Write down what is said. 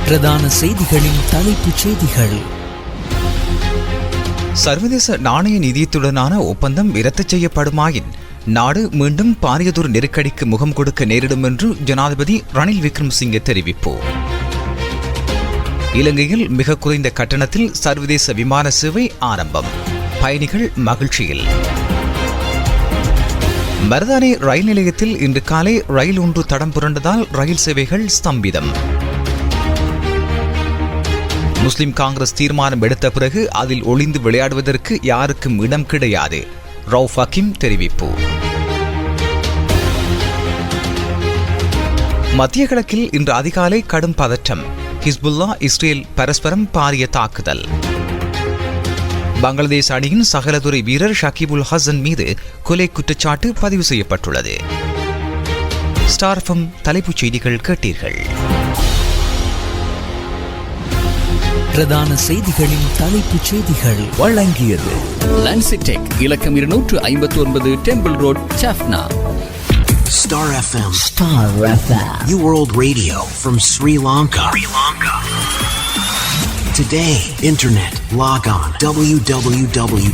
பிரதான செய்திகளின் தலைப்புச் செய்திகள். சர்வதேச நாணய நிதியத்துடனான ஒப்பந்தம் இரத்து செய்யப்படுமாயின் நாடு மீண்டும் பாரியதொரு நெருக்கடிக்கு முகம் கொடுக்க நேரிடும் என்று ஜனாதிபதி ரணில் விக்ரமசிங்கே தெரிவிப்பு. இலங்கையில் மிக குறைந்த கட்டணத்தில் சர்வதேச விமான சேவை ஆரம்பம். பயணிகள் மகிழ்ச்சியில். மருதானை ரயில் நிலையத்தில் இன்று காலை ரயில் ஒன்று தடம் புரண்டதால் ரயில் சேவைகள் ஸ்தம்பிதம். முஸ்லிம் காங்கிரஸ் தீர்மானம் எடுத்த பிறகு அதில் ஒளிந்து விளையாடுவதற்கு யாருக்கும் இடம் கிடையாது, ரவுஃப் ஹக்கீம் தெரிவிப்பு. மத்திய கிழக்கில் இன்று அதிகாலை கடும் பதற்றம். ஹிஸ்புல்லா இஸ்ரேல் பரஸ்பரம் பாரிய தாக்குதல். பங்களாதேஷ் அணியின் சகலதுறை வீரர் ஷகிபுல் ஹசன் மீது கொலை குற்றச்சாட்டு பதிவு செய்யப்பட்டுள்ளது. ஸ்டார் எஃப்எம் தலைப்புச் செய்திகள் கேட்டீர்கள். பிரதான செய்திகளின் தலைப்புச் செய்திகள் வழங்கியது லான்சிடெக் இலக்கம் 259 temple road, Jaffna. Star FM. Star FM. Your world radio from Sri Lanka. Today, Internet. Log on www.starfm.lk.